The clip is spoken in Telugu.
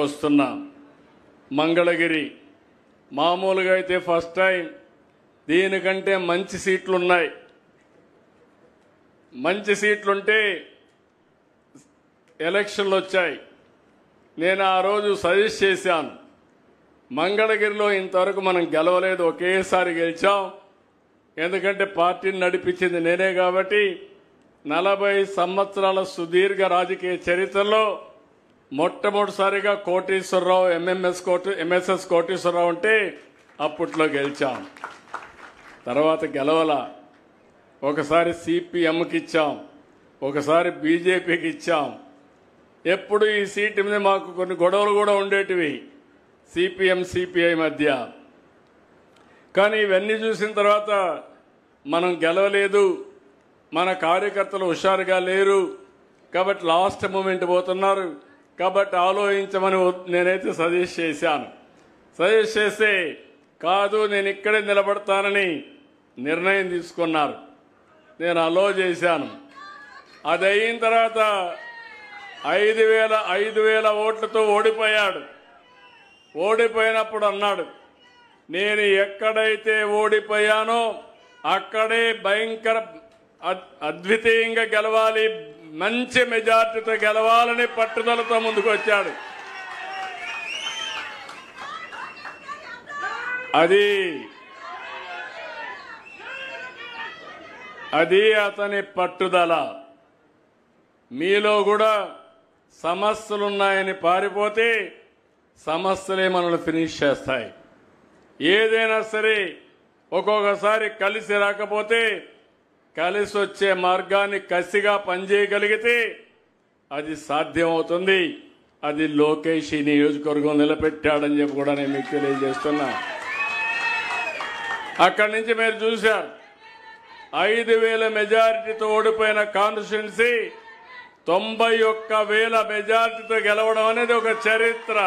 వస్తున్నా. మంగళగిరి మామూలుగా అయితే ఫస్ట్ టైం, దీనికంటే మంచి సీట్లు ఉన్నాయి. మంచి సీట్లుంటే ఎలక్షన్లు వచ్చాయి. నేను ఆ రోజు సజెస్ట్ చేశాను, మంగళగిరిలో ఇంతవరకు మనం గెలవలేదు, ఒకేసారి గెలిచాం. ఎందుకంటే పార్టీని నడిపించింది నేనే కాబట్టి 40 సంవత్సరాల సుదీర్ఘ రాజకీయ చరిత్రలో మొట్టమొదటిసారిగా కోటేశ్వరరావు ఎంఎస్ఎస్ కోటేశ్వరరావు ఉంటే అప్పట్లో గెలిచాం. తర్వాత గెలవల. ఒకసారి సిపిఎంకి ఇచ్చాం, ఒకసారి బీజేపీకి ఇచ్చాం. ఎప్పుడు ఈ సీటు మీద మాకు కొన్ని గొడవలు కూడా ఉండేటివి సిపిఎం సిపిఐ మధ్య. కానీ ఇవన్నీ చూసిన తర్వాత మనం గెలవలేదు, మన కార్యకర్తలు హుషారుగా లేరు కాబట్టి లాస్ట్ మూమెంట్ పోతున్నారు కాబట్టి ఆలోచించమని నేనైతే సజెస్ట్ చేశాను. సజెస్ట్ చేస్తే కాదు నేను ఇక్కడే నిలబడతానని నిర్ణయం తీసుకున్నారు. నేను అలో చేశాను. అది అయిన తర్వాత 5,000 ఓట్లతో ఓడిపోయాడు. ఓడిపోయినప్పుడు అన్నాడు, నేను ఎక్కడైతే ఓడిపోయానో అక్కడే భయంకర అద్వితీయంగా గెలవాలి, మంచి మెజార్టీతో గెలవాలని పట్టుదలతో ముందుకు వచ్చాడు. అది అతని పట్టుదల. మీలో కూడా సమస్యలున్నాయని పారిపోతే సమస్యలే మనల్ని ఫినిష్ చేస్తాయి. ఏదైనా సరే ఒక్కొక్కసారి కలిసి రాకపోతే కలిసి వచ్చే మార్గాన్ని కసిగా పనిచేయగలిగితే అది సాధ్యమవుతుంది. అది లోకేష్ ఈ నియోజకవర్గం నిలబెట్టాడని చెప్పి కూడా నేను మీకు తెలియజేస్తున్నా. అక్కడి నుంచి మీరు చూశారు, 5,000 మెజారిటీతో ఓడిపోయిన కాన్స్టిట్యున్సీ 91,000 మెజారిటీతో గెలవడం అనేది ఒక చరిత్ర.